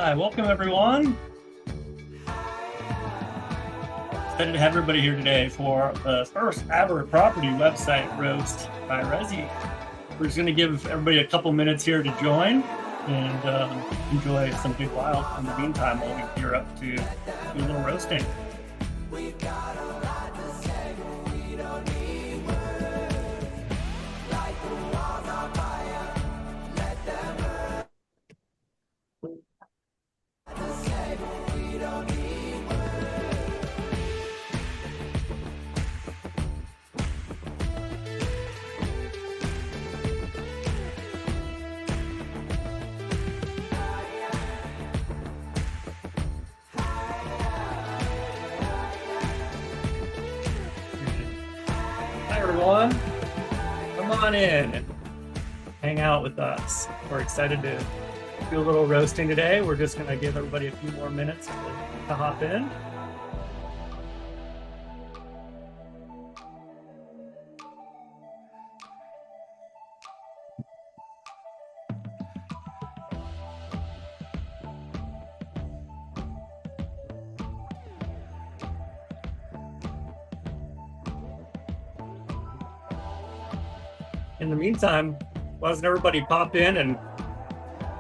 Hi, welcome everyone. Excited to have everybody here today for the first ever property website roast by Resi. We're just going to give everybody a couple minutes here to join and enjoy something wild in the meantime while we gear up to do a little roasting. Hi everyone, come on in and hang out with us. We're excited to do a little roasting today. We're just going to give everybody a few more minutes to hop in. In the meantime, why doesn't everybody pop in and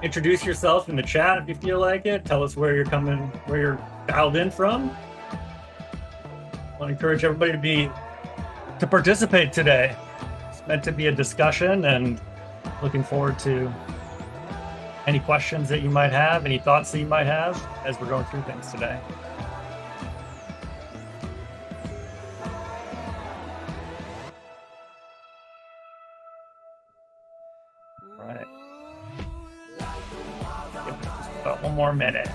introduce yourself in the chat if you feel like it? Tell us where you're dialed in from. I want to encourage everybody to participate today. It's meant to be a discussion, and looking forward to any questions that you might have, any thoughts that you might have as we're going through things today. About one more minute.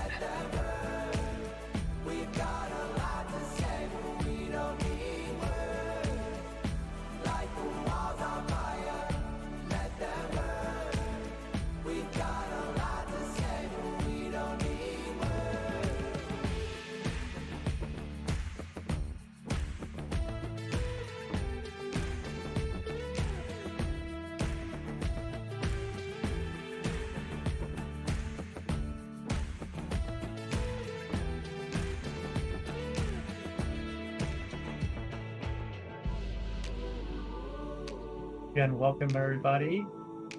Again, welcome everybody.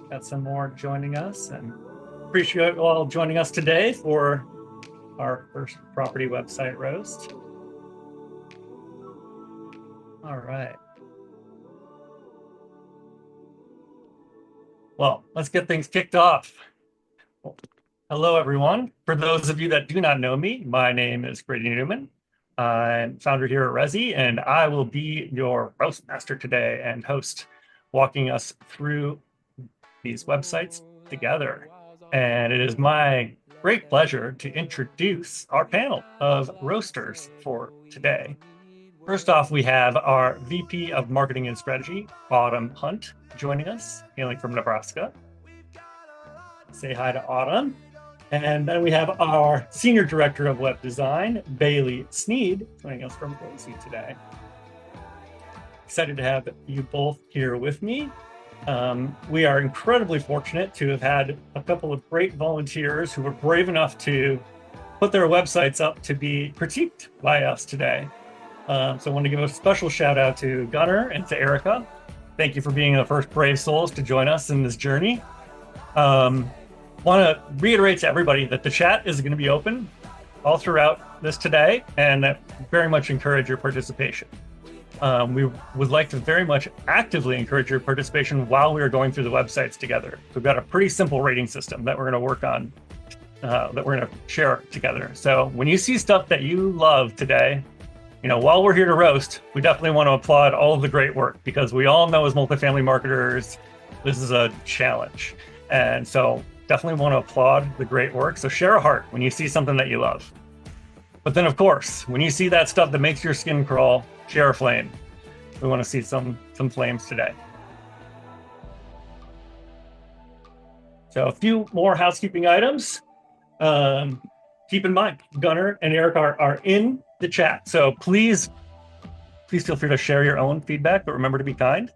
Got some more joining us, and appreciate you all joining us today for our first property website roast. All right. Well, let's get things kicked off. Hello, everyone. For those of you that do not know me, my name is Grady Newman. I'm founder here at Resi, and I will be your roast master today and host, walking us through these websites together. And it is my great pleasure to introduce our panel of roasters for today. First off, we have our VP of Marketing and Strategy, Autumn Hunt, joining us, hailing from Nebraska. Say hi to Autumn. And then we have our Senior Director of Web Design, Bailey Sneed, joining us from Resi today. Excited to have you both here with me. We are incredibly fortunate to have had a couple of great volunteers who were brave enough to put their websites up to be critiqued by us today. So I want to give a special shout out to Gunnar and to Erica. Thank you for being the first brave souls to join us in this journey. Want to reiterate to everybody that the chat is going to be open all throughout this today, and very much encourage your participation. We would like to very much actively encourage your participation while we are going through the websites together. We've got a pretty simple rating system that we're going to work on, that we're going to share together. So when you see stuff that you love today, while we're here to roast, we definitely want to applaud all of the great work, because we all know as multifamily marketers, this is a challenge. And so definitely want to applaud the great work. So share a heart when you see something that you love. But then, of course, when you see that stuff that makes your skin crawl, share a flame. We want to see some flames today. So a few more housekeeping items. Keep in mind, Gunnar and Eric are in the chat. So please feel free to share your own feedback, but remember to be kind.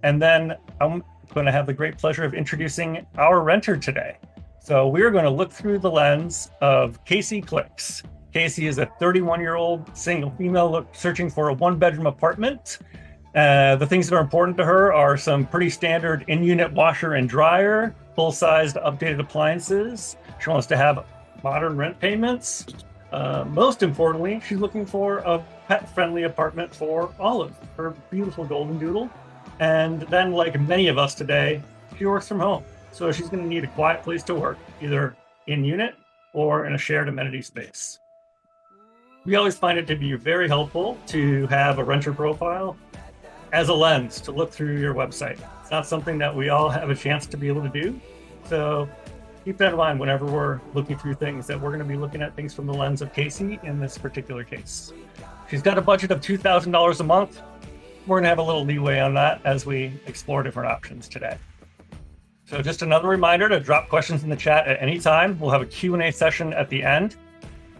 And then I'm going to have the great pleasure of introducing our renter today. So we're going to look through the lens of Casey Clicks. Casey is a 31-year-old single female searching for a one-bedroom apartment. The things that are important to her are some pretty standard in-unit washer and dryer, full-sized updated appliances. She wants to have modern rent payments. Most importantly, she's looking for a pet-friendly apartment for Olive, her beautiful golden doodle. And then, like many of us today, she works from home. So she's going to need a quiet place to work, either in unit or in a shared amenity space. We always find it to be very helpful to have a renter profile as a lens to look through your website. It's not something that we all have a chance to be able to do. So keep that in mind whenever we're looking through things, that we're going to be looking at things from the lens of Casey in this particular case. She's got a budget of $2,000 a month. We're going to have a little leeway on that as we explore different options today. So just another reminder to drop questions in the chat at any time. We'll have a Q&A session at the end.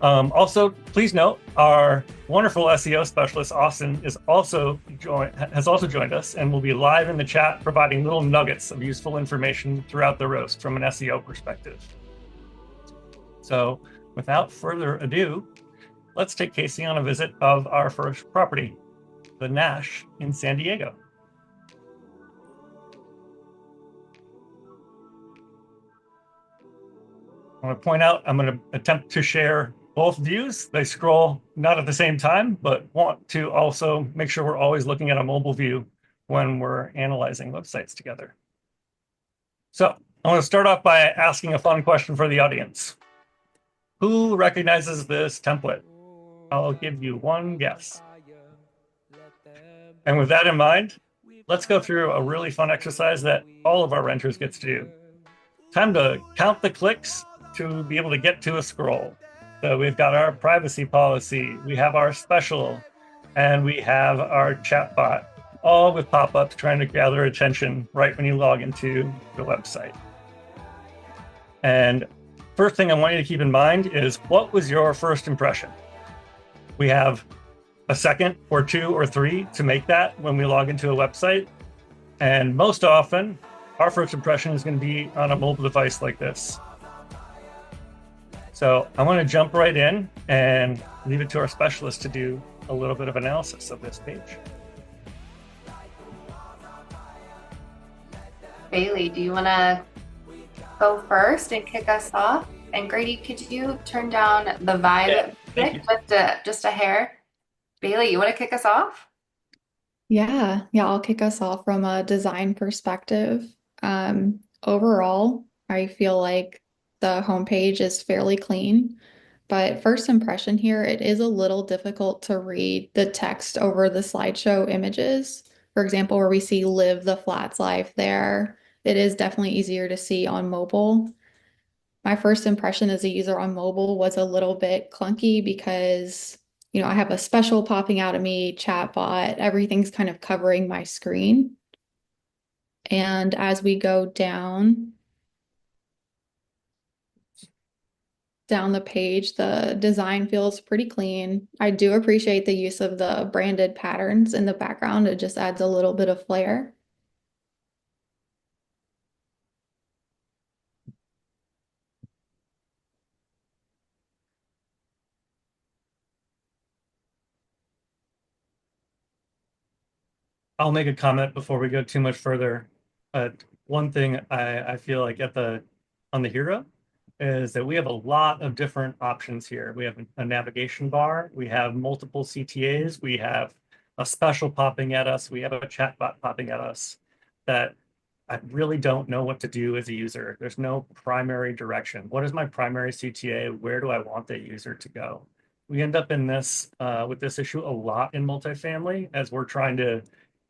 Also, please note our wonderful SEO specialist, Austin, has also joined us and will be live in the chat providing little nuggets of useful information throughout the roast from an SEO perspective. So without further ado, let's take Casey on a visit of our first property, the Nash in San Diego. I want to point out, I'm going to attempt to share both views. They scroll not at the same time, but want to also make sure we're always looking at a mobile view when we're analyzing websites together. So I want to start off by asking a fun question for the audience. Who recognizes this template? I'll give you one guess. And with that in mind, let's go through a really fun exercise that all of our renters get to do. Time to count the clicks to be able to get to a scroll. So we've got our privacy policy, we have our special, and we have our chatbot, all with pop-ups trying to gather attention right when you log into the website. And first thing I want you to keep in mind is, what was your first impression? We have a second or two or three to make that when we log into a website. And most often, our first impression is going to be on a mobile device like this. So I want to jump right in and leave it to our specialist to do a little bit of analysis of this page. Bailey, do you want to go first and kick us off? And Grady, could you turn down the vibe just a hair? Bailey, you want to kick us off? Yeah, I'll kick us off from a design perspective. Overall, I feel like the homepage is fairly clean, but first impression here, it is a little difficult to read the text over the slideshow images. For example, where we see live the flats life there, it is definitely easier to see on mobile. My first impression as a user on mobile was a little bit clunky because, I have a special popping out at me, chatbot, everything's kind of covering my screen. And as we go down the page, the design feels pretty clean. I do appreciate the use of the branded patterns in the background. It just adds a little bit of flair. I'll make a comment before we go too much further. One thing I feel like on the hero is that we have a lot of different options here. We have a navigation bar, we have multiple CTAs, we have a special popping at us, we have a chatbot popping at us, that I really don't know what to do as a user. There's no primary direction. What is my primary CTA? Where do I want the user to go? We end up in this with this issue a lot in multifamily, as we're trying to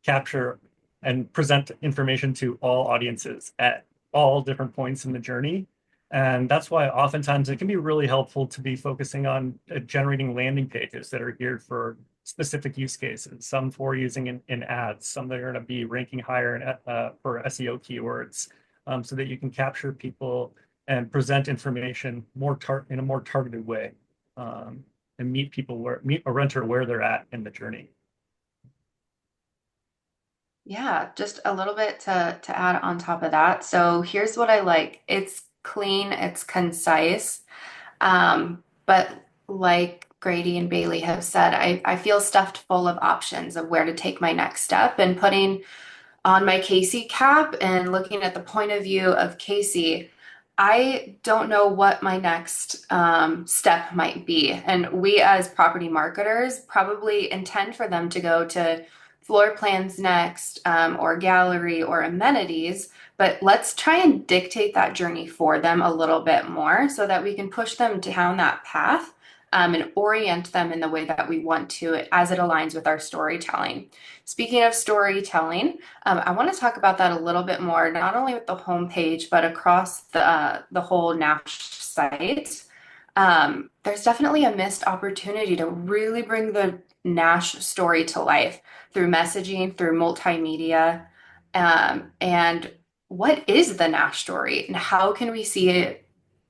capture and present information to all audiences at all different points in the journey. And that's why oftentimes it can be really helpful to be focusing on generating landing pages that are geared for specific use cases, some for using in ads, some that are going to be ranking higher for SEO keywords, so that you can capture people and present information in a more targeted way, and meet a renter where they're at in the journey. Yeah, just a little bit to add on top of that. So here's what I like. It's clean, it's concise. But like Grady and Bailey have said, I feel stuffed full of options of where to take my next step and putting on my Casey cap and looking at the point of view of Casey, I don't know what my next step might be. And we, as property marketers, probably intend for them to go to floor plans next, or gallery or amenities. But let's try and dictate that journey for them a little bit more so that we can push them down that path. And orient them in the way that we want to as it aligns with our storytelling. Speaking of storytelling, I want to talk about that a little bit more, not only with the homepage, but across the whole Nash site. There's definitely a missed opportunity to really bring the Nash story to life through messaging, through multimedia. And what is the Nash story, and how can we see it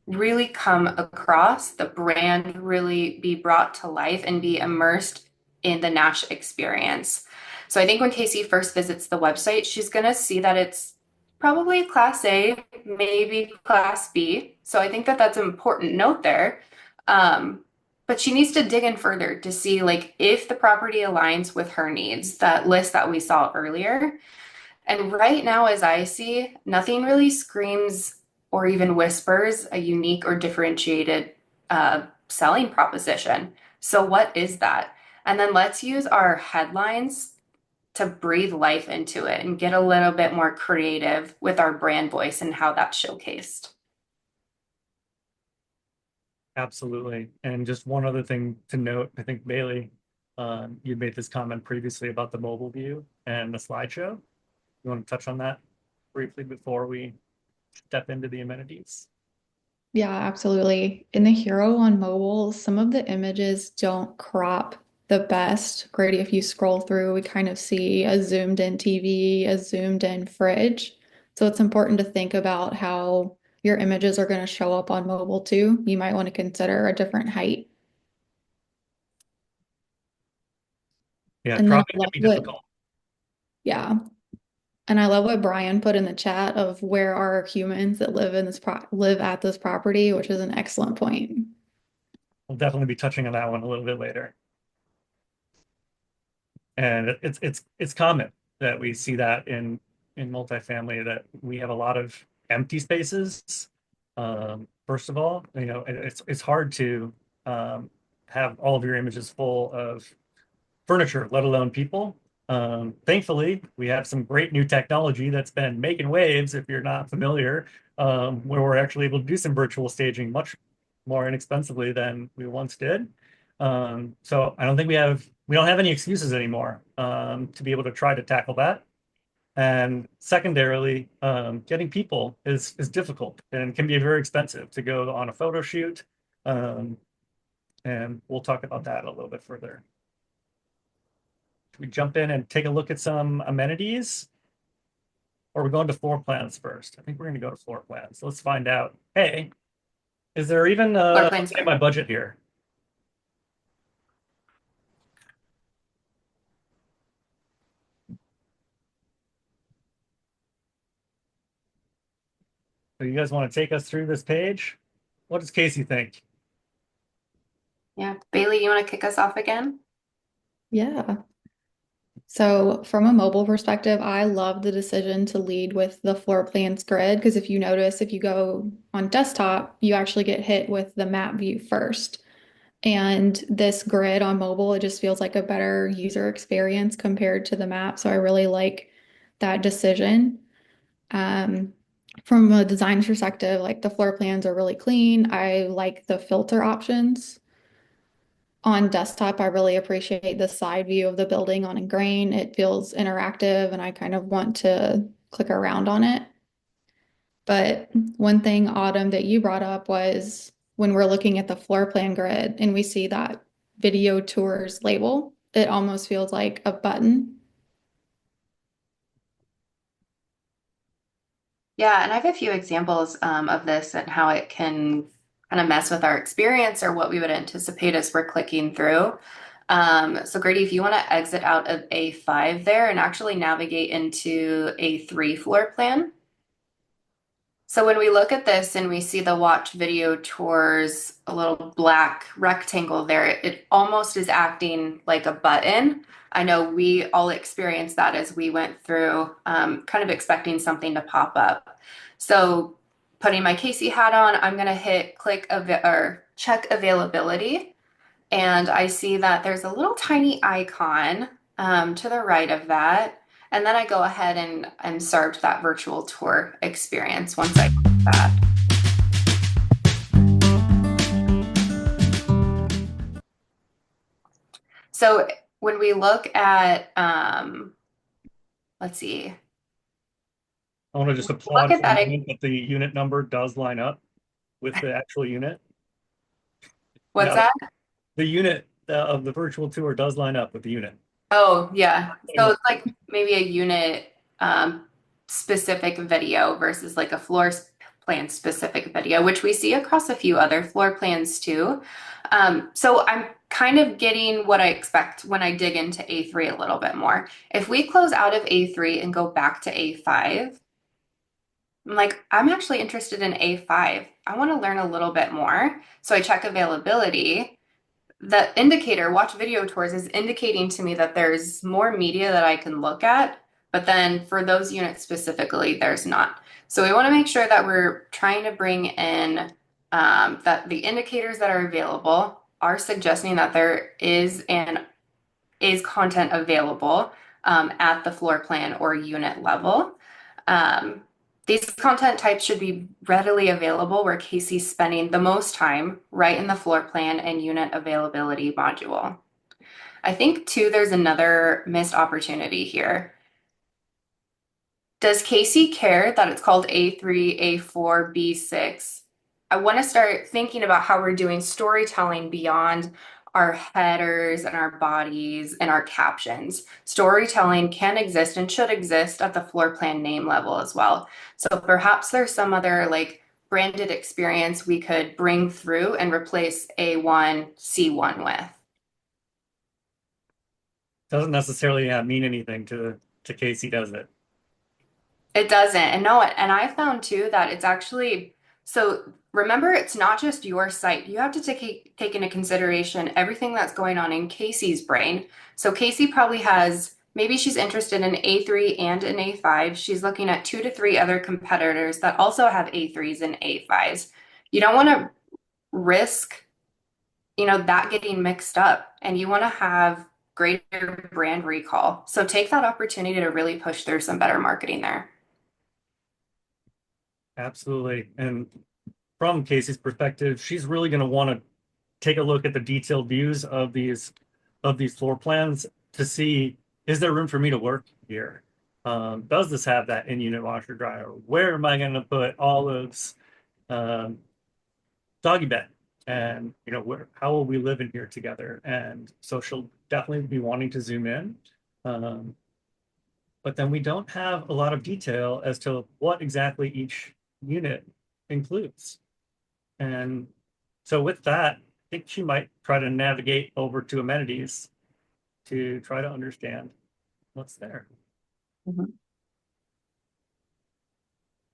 really come across, the brand really be brought to life and be immersed in the Nash experience? So I think when Casey first visits the website, she's going to see that it's probably class A, maybe class B. So I think that that's an important note there. But she needs to dig in further to see like if the property aligns with her needs, that list that we saw earlier. And right now, as I see, nothing really screams or even whispers a unique or differentiated selling proposition. So, what is that? And then let's use our headlines to breathe life into it and get a little bit more creative with our brand voice and how that's showcased. Absolutely. And just one other thing to note, I think Bailey, you made this comment previously about the mobile view and the slideshow. You want to touch on that briefly before we step into the amenities? Yeah, absolutely. In the Hero on mobile, some of the images don't crop the best. Grady, if you scroll through, we kind of see a zoomed in TV, a zoomed in fridge. So it's important to think about how your images are going to show up on mobile too. You might want to consider a different height. Yeah, And then I cropping can love be what, difficult. yeah. And I love what Brian put in the chat of where are humans that live in this live at this property, which is an excellent point. We'll definitely be touching on that one a little bit later. And it's common that we see that in multifamily, that we have a lot of empty spaces. First of all, it's hard to have all of your images full of furniture, let alone people. Thankfully, we have some great new technology that's been making waves, if you're not familiar, where we're actually able to do some virtual staging much more inexpensively than we once did. So I don't think we don't have any excuses anymore to be able to try to tackle that. And secondarily, getting people is difficult and can be very expensive to go on a photo shoot. Um, and we'll talk about that a little bit further. Should we jump in and take a look at some amenities? Or are we going to floor plans first? I think we're going to go to floor plans. Let's find out. Hey, is there even Floor plans in my budget here? So you guys want to take us through this page? What does Casey think? Yeah. Bailey, you want to kick us off again? Yeah. So from a mobile perspective, I love the decision to lead with the floor plans grid because if you notice, if you go on desktop, you actually get hit with the map view first. And this grid on mobile, it just feels like a better user experience compared to the map. So I really like that decision. Um, from a design perspective, like the floor plans are really clean. I like the filter options. On desktop, I really appreciate the side view of the building on Ingrain. It feels interactive and I kind of want to click around on it. But one thing, Autumn, that you brought up was when we're looking at the floor plan grid and we see that video tours label, it almost feels like a button. Yeah, and I have a few examples of this and how it can kind of mess with our experience or what we would anticipate as we're clicking through. So Grady, if you want to exit out of A5 there and actually navigate into A3 floor plan. So when we look at this and we see the watch video tours, a little black rectangle there, it almost is acting like a button. I know we all experienced that as we went through, kind of expecting something to pop up. So putting my Casey hat on, I'm going to hit or check availability. And I see that there's a little tiny icon to the right of that. And then I go ahead and served that virtual tour experience once I click that. So when we look at, let's see, I want to just look applaud at for a that. moment that the unit number does line up with the actual unit. What's Now, that? the unit of the virtual tour does line up with the unit. Oh, yeah. So it's like maybe a unit specific video versus like a floor plan specific video, which we see across a few other floor plans too. So I'm kind of getting what I expect when I dig into A3 a little bit more. If we close out of A3 and go back to A5, I'm like, I'm actually interested in A5. I want to learn a little bit more. So I check availability. The indicator, watch video tours, is indicating to me that there's more media that I can look at, but then for those units specifically, there's not. So we want to make sure that we're trying to bring in that the indicators that are available are suggesting that there is content available at the floor plan or unit level. Um, these content types should be readily available where Casey's spending the most time right in the floor plan and unit availability module. I think too, there's another missed opportunity here. Does Casey care that it's called A3, A4, B6? I want to start thinking about how we're doing storytelling beyond our headers and our bodies and our captions. Storytelling can exist and should exist at the floor plan name level as well. So perhaps there's some other like branded experience we could bring through and replace A1, C1 with. Doesn't necessarily mean anything to Casey, does it? It doesn't. And no, and I found too that it's actually so remember it's not just your site. You have to take into consideration everything that's going on in Casey's brain. So Casey probably has maybe she's interested in A3 and an A5. She's looking at 2 to 3 other competitors that also have A3s and A5s. You don't want to risk, that getting mixed up and you want to have greater brand recall. So take that opportunity to really push through some better marketing there. Absolutely. And from Casey's perspective, she's really going to want to take a look at the detailed views of these floor plans to see, is there room for me to work here? Does this have that in-unit washer dryer? Where am I going to put Olive's doggy bed? And how will we live in here together? And so she'll definitely be wanting to zoom in. But then we don't have a lot of detail as to what exactly each unit includes. And so with that, I think she might try to navigate over to amenities to try to understand what's there. Mhm.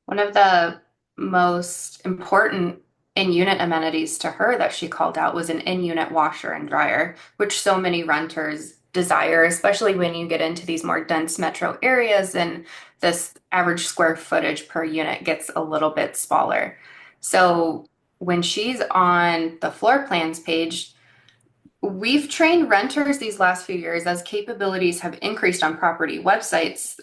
One of the most important in-unit amenities to her that she called out was an in-unit washer and dryer, which so many renters desire, especially when you get into these more dense metro areas and this average square footage per unit gets a little bit smaller. So when she's on the floor plans page, we've trained renters these last few years as capabilities have increased on property websites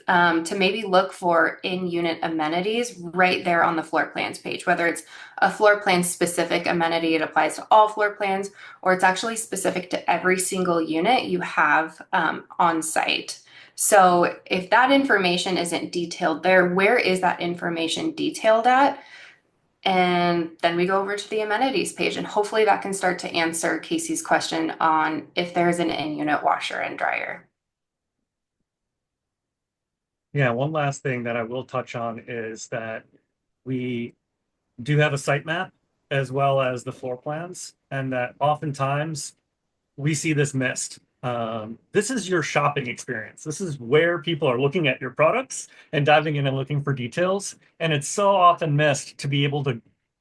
to maybe look for in-unit amenities right there on the floor plans page, whether it's a floor plan specific amenity, it applies to all floor plans, or it's actually specific to every single unit you have on site. So if that information isn't detailed there, where is that information detailed at? And then we go over to the amenities page, and hopefully that can start to answer Casey's question on if there's an in-unit washer and dryer. Yeah, one last thing that I will touch on is that we do have a sitemap as well as the floor plans, and that oftentimes we see this missed. This is your shopping experience. This is where people are looking at your products and diving in and looking for details. And it's so often missed to be able to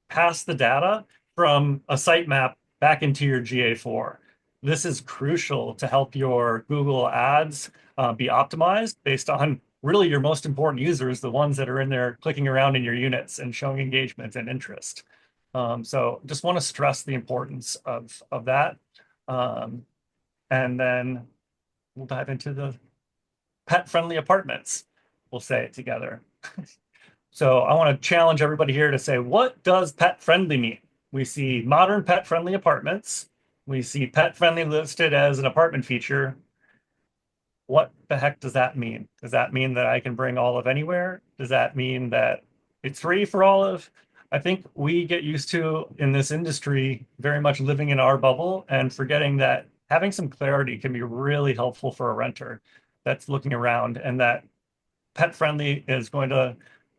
pass the data from a sitemap back into your GA4. This is crucial to help your Google ads be optimized based on really your most important users, the ones that are in there clicking around in your units and showing engagement and interest. So just want to stress the importance of that. Um, and then we'll dive into the pet-friendly apartments. We'll say it together. So I want to challenge everybody here to say, what does pet-friendly mean? We see modern pet-friendly apartments. We see pet-friendly listed as an apartment feature. What the heck does that mean? Does that mean that I can bring Olive anywhere? Does that mean that it's free for Olive? I think we get used to in this industry very much living in our bubble and forgetting that having some clarity can be really helpful for a renter that's looking around, and that pet friendly is going to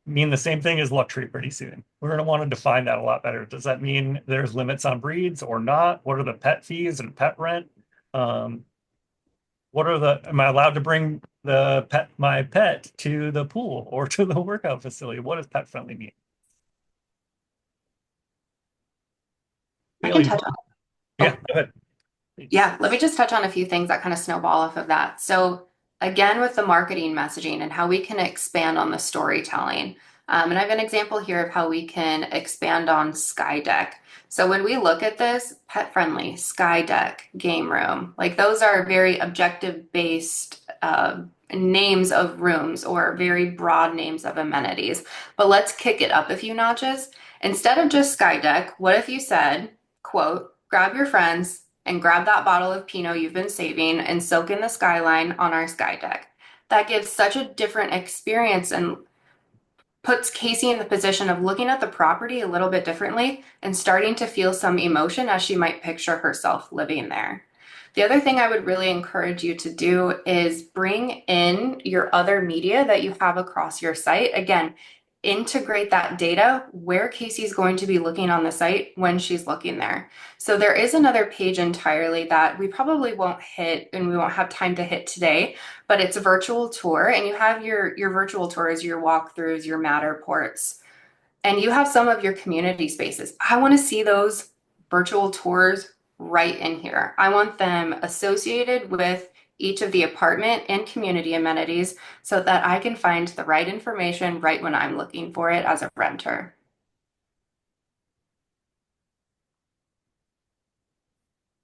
mean the same thing as luxury pretty soon. We're going to want to define that a lot better. Does that mean there's limits on breeds or not? What are the pet fees and pet rent? Um, am I allowed to bring my pet to the pool or to the workout facility? What does pet friendly mean? I can Bailey, touch on. yeah, Oh, go ahead. yeah. Let me just touch on a few things that kind of snowball off of that. So, again, with the marketing messaging and how we can expand on the storytelling. And I have an example here of how we can expand on Sky Deck. So, when we look at this, pet friendly, Sky Deck, game room, like those are very objective based names of rooms or very broad names of amenities. But let's kick it up a few notches. Instead of just Sky Deck, what if you said, quote, grab your friends and grab that bottle of Pinot you've been saving and soak in the skyline on our Sky Deck? That gives such a different experience and puts Casey in the position of looking at the property a little bit differently and starting to feel some emotion as she might picture herself living there. The other thing I would really encourage you to do is bring in your other media that you have across your site. Again, integrate that data where Casey's going to be looking on the site when she's looking there. So there is another page entirely that we probably won't hit and we won't have time to hit today, but it's a virtual tour and you have your virtual tours, your walkthroughs, your Matterports, and you have some of your community spaces. I want to see those virtual tours right in here. I want them associated with each of the apartment and community amenities so that I can find the right information right when I'm looking for it as a renter.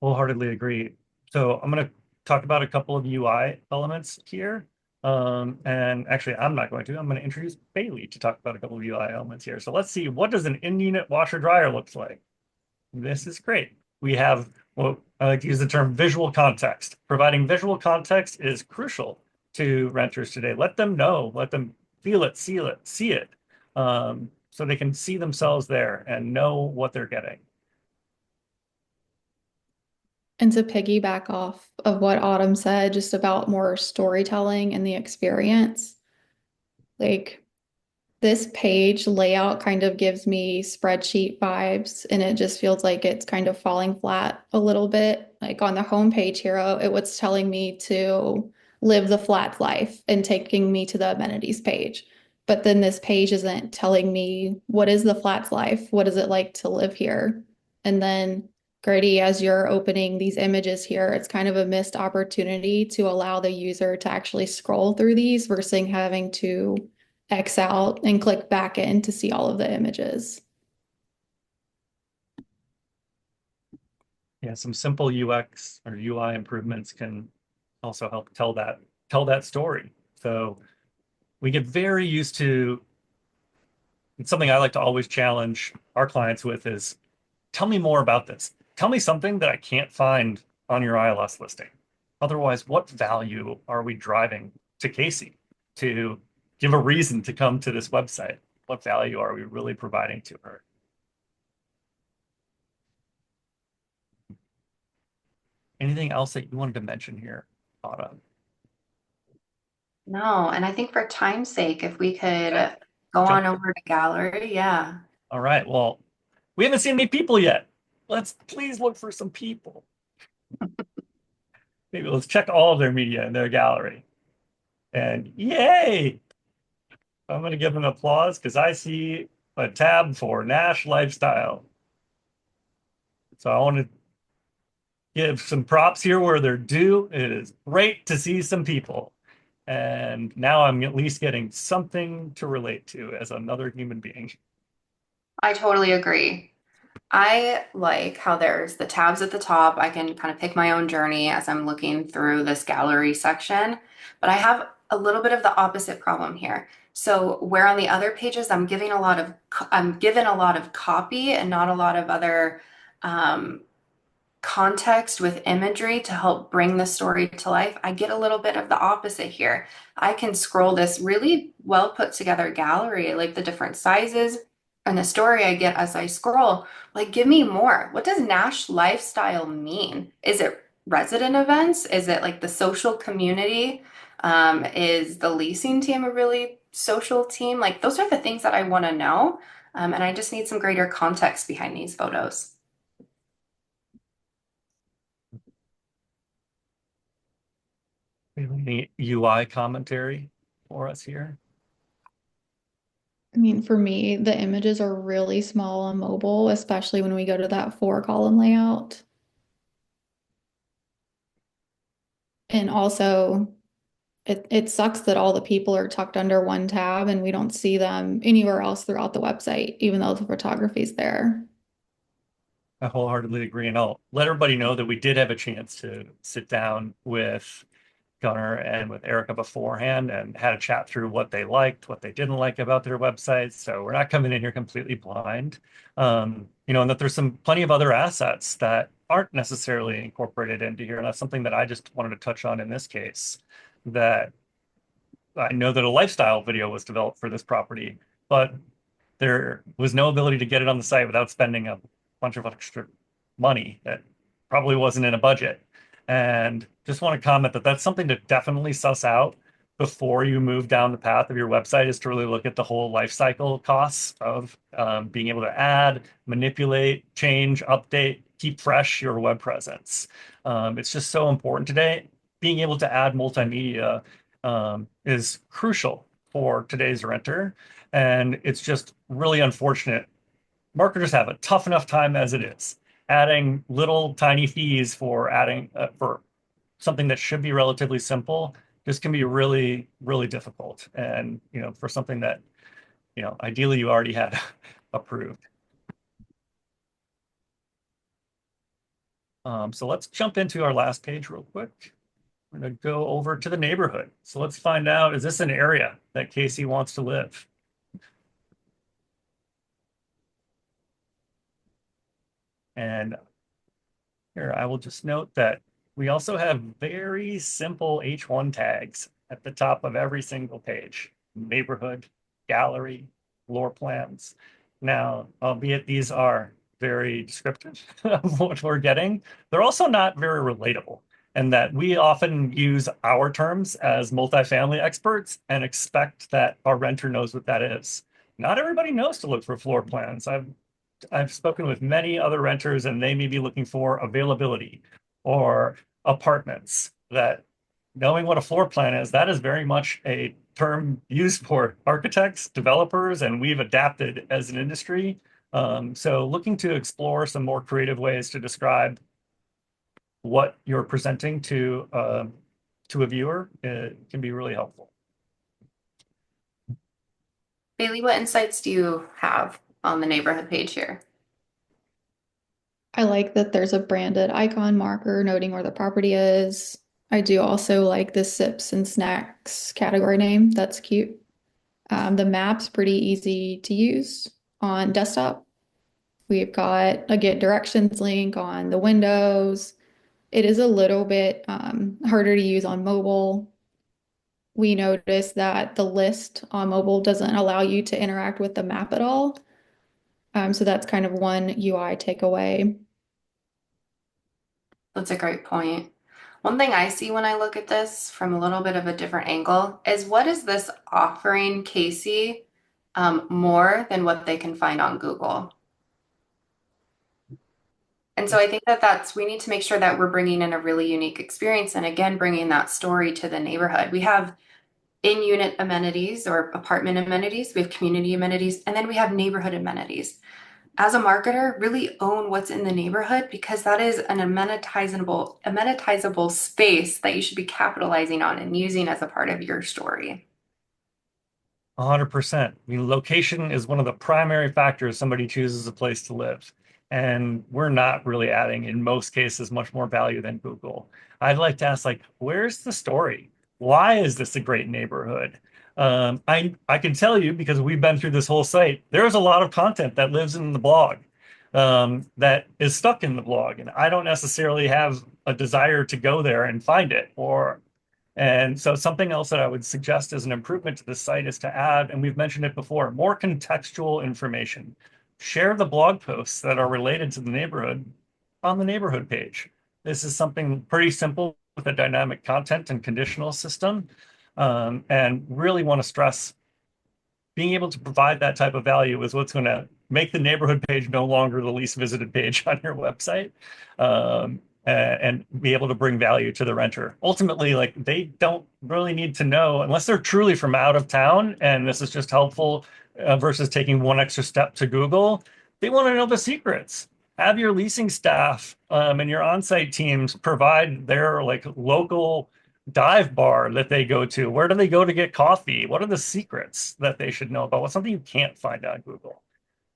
Wholeheartedly agree. So I'm going to talk about a couple of UI elements here. And actually, I'm not going to. I'm going to introduce Bailey to talk about a couple of UI elements here. So let's see, what does an in-unit washer dryer look like? This is great. We have, well, I like to use the term visual context. Providing visual context is crucial to renters today. Let them know, let them feel it, see it, so they can see themselves there and know what they're getting. And to piggyback off of what Autumn said, just about more storytelling and the experience, like this page layout kind of gives me spreadsheet vibes, and it just feels like it's kind of falling flat a little bit. Like on the homepage here, it was telling me to live the flat life and taking me to the amenities page. But then this page isn't telling me what is the flat life? What is it like to live here? And then Grady, as you're opening these images here, it's kind of a missed opportunity to allow the user to actually scroll through these versus having to X out and click back in to see all of the images. Yeah, some simple UX or UI improvements can also help tell that story. So we get very used to, it's something I like to always challenge our clients with is, tell me more about this. Tell me something that I can't find on your ILS listing. Otherwise, what value are we driving to Casey to give a reason to come to this website? What value are we really providing to her? Anything else that you wanted to mention here, Autumn? No, and I think for time's sake, if we Yeah. could go Jump. on over to gallery, yeah. All right. Well, we haven't seen any people yet. Let's please look for some people. Maybe let's check all of their media in their gallery. And yay! I'm going to give them applause because I see a tab for Nash lifestyle. So I want to give some props here where they're due. It is great to see some people. And now I'm at least getting something to relate to as another human being. I totally agree. I like how there's the tabs at the top. I can kind of pick my own journey as I'm looking through this gallery section, but I have a little bit of the opposite problem here. So where on the other pages I'm given a lot of copy and not a lot of other um, context with imagery to help bring the story to life, I get a little bit of the opposite here. I can scroll this really well put together gallery, like the different sizes and the story I get as I scroll. Like, give me more. What does Nash lifestyle mean? Is it resident events? Is it like the social community? Is the leasing team a really social team? Like, those are the things that I want to know. And I just need some greater context behind these photos. Any UI commentary for us here? I mean, for me, the images are really small on mobile, especially when we go to that four column layout. And also, it sucks that all the people are tucked under one tab and we don't see them anywhere else throughout the website, even though the photography's there. I wholeheartedly agree. And I'll let everybody know that we did have a chance to sit down with Gunnar and with Erica beforehand and had a chat through what they liked, what they didn't like about their websites. So we're not coming in here completely blind. And that there's some plenty of other assets that aren't necessarily incorporated into here. And that's something that I just wanted to touch on in this case, that I know that a lifestyle video was developed for this property, but there was no ability to get it on the site without spending a bunch of extra money that probably wasn't in a budget. And just want to comment that that's something to definitely suss out before you move down the path of your website, is to really look at the whole life cycle costs of being able to add, manipulate, change, update, keep fresh your web presence. It's just so important today. Being able to add multimedia is crucial for today's renter. And it's just really unfortunate. Marketers have a tough enough time as it is. Adding little tiny fees for adding for something that should be relatively simple just can be really, really difficult. And for something that ideally you already had approved. So let's jump into our last page real quick. We're going to go over to the neighborhood. So let's find out, is this an area that Casey wants to live? And here, I will just note that we also have very simple H1 tags at the top of every single page: neighborhood, gallery, floor plans. Now, albeit these are very descriptive of what we're getting, they're also not very relatable. And that we often use our terms as multifamily experts and expect that our renter knows what that is. Not everybody knows to look for floor plans. I've spoken with many other renters, and they may be looking for availability or apartments. That knowing what a floor plan is, that is very much a term used for architects, developers, and we've adapted as an industry. So looking to explore some more creative ways to describe what you're presenting to a viewer, it can be really helpful. Bailey, what insights do you have on the neighborhood page here? I like that there's a branded icon marker noting where the property is. I do also like the sips and snacks category name. That's cute. The map's pretty easy to use on desktop. We've got a get directions link on the windows. It is a little bit harder to use on mobile. We noticed that the list on mobile doesn't allow you to interact with the map at all. So that's kind of one UI takeaway. That's a great point. One thing I see when I look at this from a little bit of a different angle is, what is this offering Casey more than what they can find on Google? And so I think that we need to make sure that we're bringing in a really unique experience and again, bringing that story to the neighborhood. We have in-unit amenities or apartment amenities, we have community amenities, and then we have neighborhood amenities. As a marketer, really own what's in the neighborhood because that is an amenitizable space that you should be capitalizing on and using as a part of your story. 100%. I mean, location is one of the primary factors somebody chooses a place to live. And we're not really adding, in most cases, much more value than Google. I'd like to ask, like, where's the story? Why is this a great neighborhood? I can tell you because we've been through this whole site. There's a lot of content that lives in the blog, that is stuck in the blog, and I don't necessarily have a desire to go there and find it, or and so something else that I would suggest as an improvement to the site is to add, and we've mentioned it before, more contextual information. Share the blog posts that are related to the neighborhood on the neighborhood page. This is something pretty simple with a dynamic content and conditional system, and really want to stress being able to provide that type of value is what's going to make the neighborhood page no longer the least visited page on your website, and be able to bring value to the renter. Ultimately, like they don't really need to know unless they're truly from out of town, and this is just helpful versus taking one extra step to Google. They want to know the secrets. Have your leasing staff and your on-site teams provide their like local dive bar that they go to. Where do they go to get coffee? What are the secrets that they should know about? What's something you can't find on Google?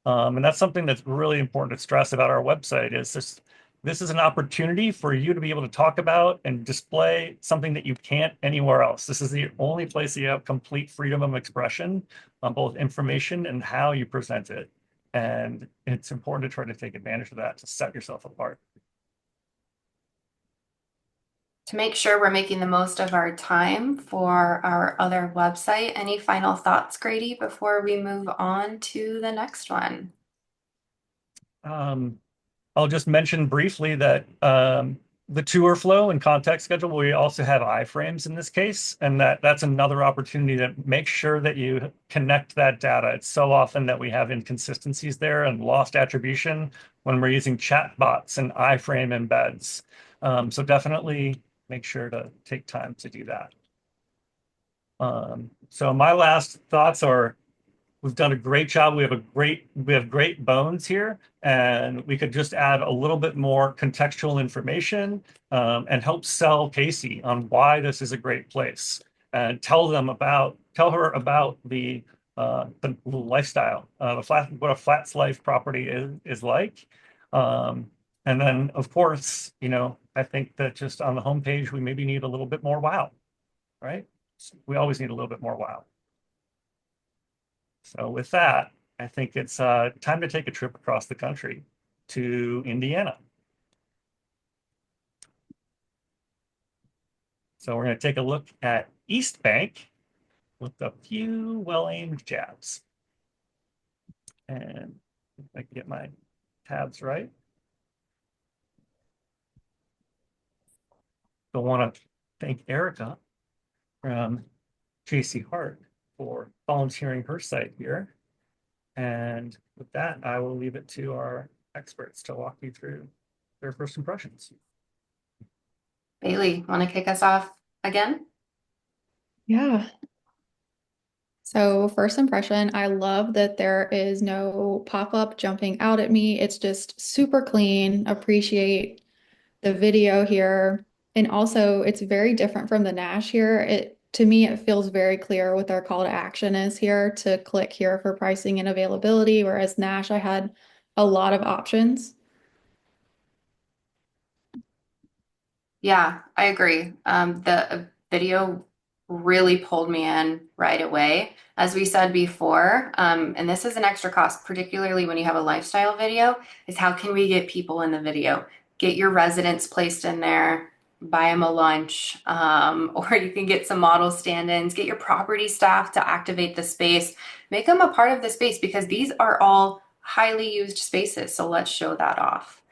And that's something that's really important to stress about our website is this is an opportunity for you to be able to talk about and display something that you can't anywhere else. This is the only place that you have complete freedom of expression on both information and how you present it. And it's important to try to take advantage of that to set yourself apart. To make sure we're making the most of our time for our other website, any final thoughts, Grady, before we move on to the next one? Um, I'll just mention briefly that the tour flow and contact schedule, we also have iframes in this case, and that's another opportunity to make sure that you connect that data. It's so often that we have inconsistencies there and lost attribution when we're using chat bots and iframe embeds. So definitely make sure to take time to do that. So my last thoughts are we've done a great job. We have great bones here, and we could just add a little bit more contextual information and help sell Casey on why this is a great place, and tell her about the lifestyle, what a flats life property is like. Um, and then, of course, I think that just on the homepage we maybe need a little bit more wow, right? We always need a little bit more wow. So with that, I think it's time to take a trip across the country to Indiana. So we're going to take a look at East Bank with a few well-aimed jabs. And if I can get my tabs right. So I want to thank Erica from JC Hart for volunteering her site here. And with that, I will leave it to our experts to walk you through their first impressions. Bailey, want to kick us off again? Yeah. So, first impression, I love that there is no pop-up jumping out at me. It's just super clean. Appreciate the video here. And also, it's very different from the Nash here. To me, it feels very clear what their call to action is here to click here for pricing and availability, whereas Nash, I had a lot of options. Yeah, I agree. The video really pulled me in right away. As we said before, and this is an extra cost, particularly when you have a lifestyle video, is how can we get people in the video? Get your residents placed in there, buy them a lunch, or you can get some model stand-ins, get your property staff to activate the space, make them a part of the space because these are all highly used spaces. So let's show that off.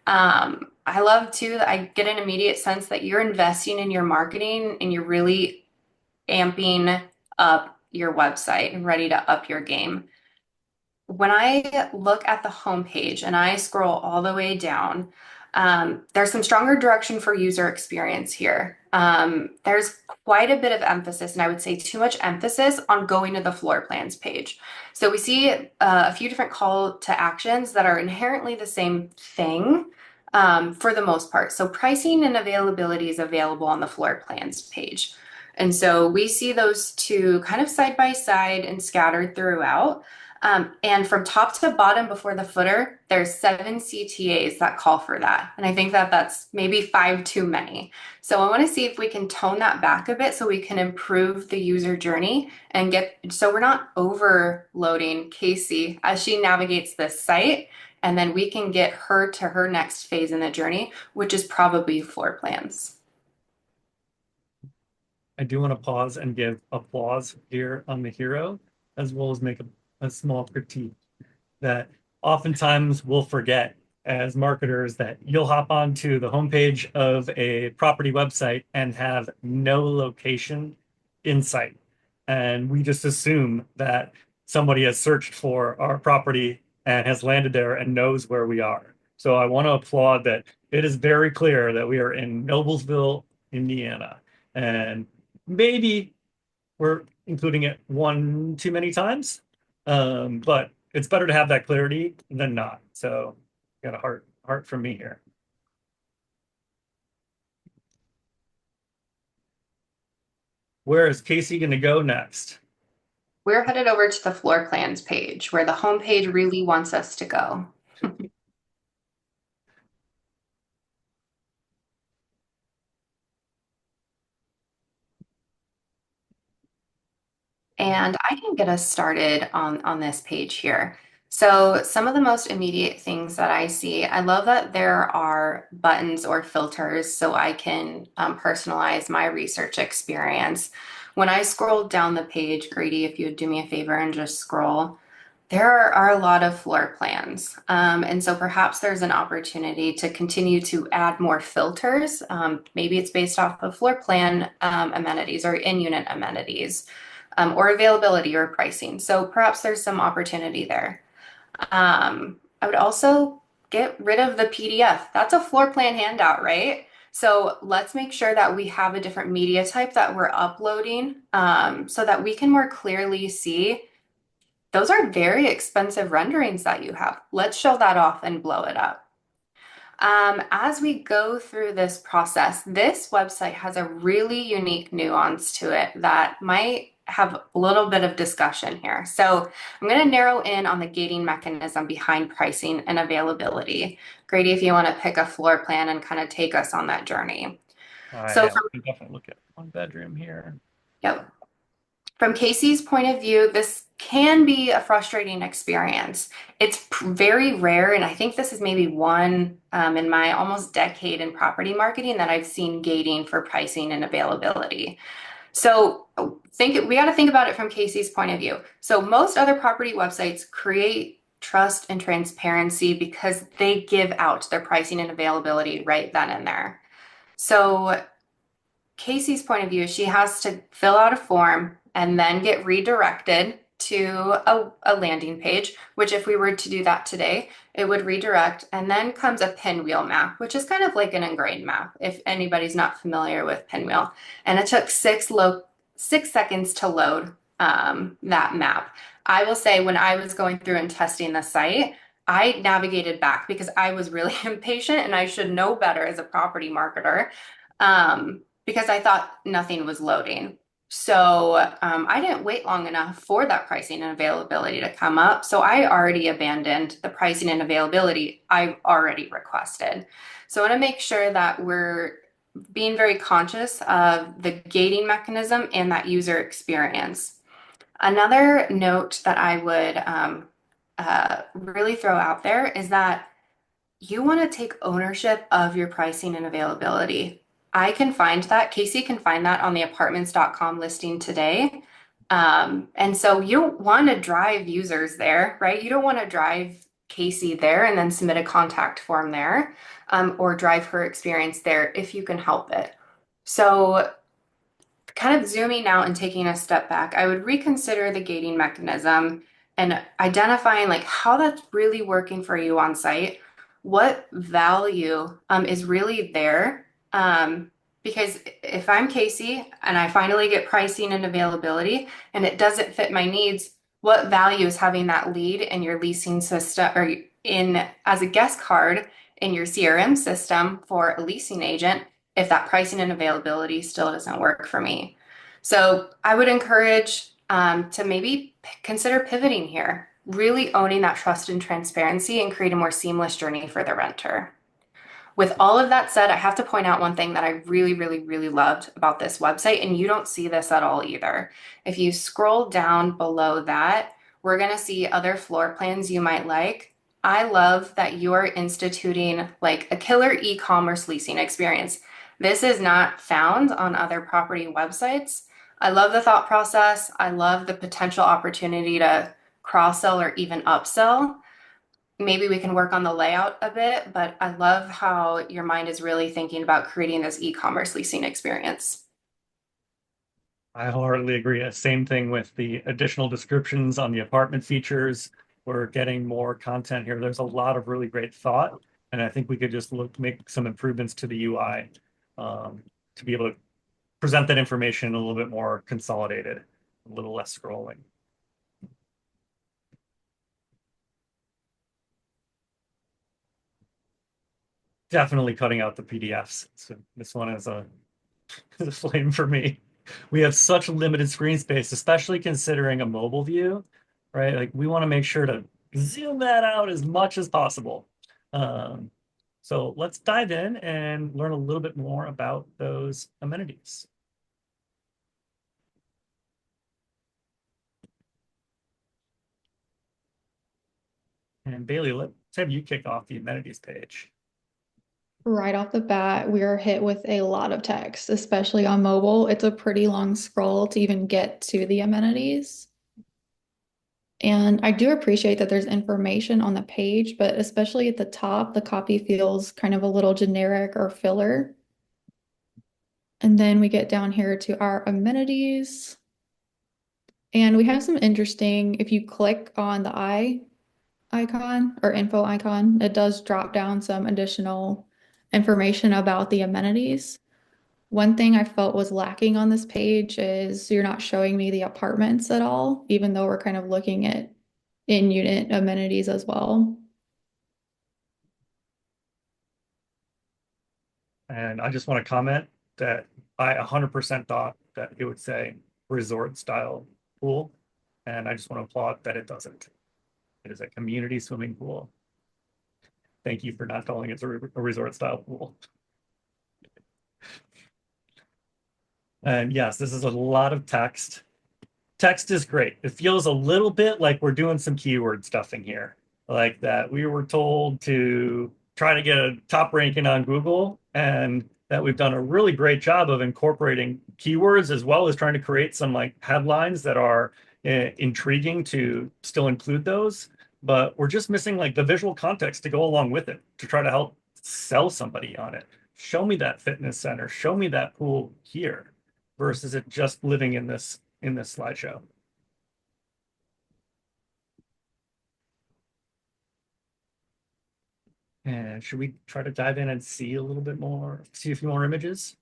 I love too that I get an immediate sense that you're investing in your marketing and you're really amping up your website and ready to up your game. when I look at the homepage and I scroll all the way down, there's some stronger direction for user experience here. There's quite a bit of emphasis, and I would say too much emphasis on going to the floor plans page. So we see a few different call to actions that are inherently the same thing for the most part. So pricing and availability is available on the floor plans page. And so we see those two kind of side by side and scattered throughout. And from top to bottom before the footer, there's 7 CTAs that call for that. And I think that that's maybe 5 too many. So I want to see if we can tone that back a bit so we can improve the user journey and so we're not overloading Casey as she navigates this site. And then we can get her to her next phase in the journey, which is probably floor plans. I do want to pause and give applause here on the hero, as well as make a small critique that oftentimes we'll forget as marketers that you'll hop onto the homepage of a property website and have no location in sight. And we just assume that somebody has searched for our property and has landed there and knows where we are. So I want to applaud that it is very clear that we are in Noblesville, Indiana. And maybe we're including it one too many times, but it's better to have that clarity than not. So got a heart from me here. Where is Casey going to go next? We're headed over to the floor plans page where the homepage really wants us to go. And I can get us started on this page here. So some of the most immediate things that I see, I love that there are buttons or filters so I can personalize my research experience. When I scroll down the page, Grady, if you would do me a favor and just scroll, there are a lot of floor plans. And so perhaps there's an opportunity to continue to add more filters. Maybe it's based off of floor plan amenities or in-unit amenities or availability or pricing. So perhaps there's some opportunity there. I would also get rid of the PDF. That's a floor plan handout, right? So let's make sure that we have a different media type that we're uploading so that we can more clearly see those are very expensive renderings that you have. Let's show that off and blow it up. As we go through this process, this website has a really unique nuance to it that might have a little bit of discussion here. So I'm going to narrow in on the gating mechanism behind pricing and availability. Grady, if you want to pick a floor plan and kind of take us on that journey. So I can definitely look at one bedroom here. yep. From Casey's point of view, this can be a frustrating experience. It's very rare, and I think this is maybe one in my almost decade in property marketing that I've seen gating for pricing and availability. So we got to think about it from Casey's point of view. So most other property websites create trust and transparency because they give out their pricing and availability right then and there. So Casey's point of view, she has to fill out a form and then get redirected to a landing page, which if we were to do that today, it would redirect. And then comes a pinwheel map, which is kind of like an ingrained map, if anybody's not familiar with pinwheel. And it took 6 seconds to load that map. I will say when I was going through and testing the site, I navigated back because I was really impatient and I should know better as a property marketer. Because I thought nothing was loading. So I didn't wait long enough for that pricing and availability to come up. So I already abandoned the pricing and availability I've already requested. So I want to make sure that we're being very conscious of the gating mechanism and that user experience. Another note that I would really throw out there is that you want to take ownership of your pricing and availability. I can find that. Casey can find that on the apartments.com listing today. And so you don't want to drive users there, right? You don't want to drive Casey there and then submit a contact form there or drive her experience there if you can help it. So kind of zooming out and taking a step back, I would reconsider the gating mechanism and identifying like how that's really working for you on site, what value is really there. Because if I'm Casey and I finally get pricing and availability and it doesn't fit my needs, what value is having that lead in your leasing system or in as a guest card in your CRM system for a leasing agent if that pricing and availability still doesn't work for me? So I would encourage to maybe consider pivoting here, really owning that trust and transparency and create a more seamless journey for the renter. With all of that said, I have to point out one thing that I really, really, really loved about this website, and you don't see this at all either. If you scroll down below that, we're going to see other floor plans you might like. I love that you are instituting like a killer e-commerce leasing experience. This is not found on other property websites. I love the thought process. I love the potential opportunity to cross-sell or even upsell. Maybe we can work on the layout a bit, but I love how your mind is really thinking about creating this e-commerce leasing experience. I wholeheartedly agree. Same thing with the additional descriptions on the apartment features. We're getting more content here. There's a lot of really great thought, and I think we could just make some improvements to the UI um, to be able to present that information a little bit more consolidated, a little less scrolling. Definitely cutting out the PDFs. So this one is a, is a flame for me. We have such limited screen space, especially considering a mobile view, right? Like we want to make sure to zoom that out as much as possible. Um, so let's dive in and learn a little bit more about those amenities. And Bailey, let's have you kick off the amenities page. Right off the bat, we are hit with a lot of text, especially on mobile. It's a pretty long scroll to even get to the amenities. And I do appreciate that there's information on the page, but especially at the top, the copy feels kind of a little generic or filler. And then we get down here to our amenities. And we have some interesting, if you click on the eye icon or info icon, it does drop down some additional information about the amenities. One thing I felt was lacking on this page is you're not showing me the apartments at all, even though we're kind of looking at in-unit amenities as well. And I just want to comment that I 100% thought that it would say resort style pool. And I just want to applaud that it doesn't. It is a community swimming pool. Thank you for not calling it a resort style pool. And yes, this is a lot of text. Text is great. It feels a little bit like we're doing some keyword stuffing here, like that we were told to try to get a top ranking on Google, and that we've done a really great job of incorporating keywords as well as trying to create some like headlines that are intriguing to still include those. But we're just missing like the visual context to go along with it to try to help sell somebody on it. Show me that fitness center, show me that pool here versus it just living in this slideshow. And should we try to dive in and see a little bit more, see a few more images?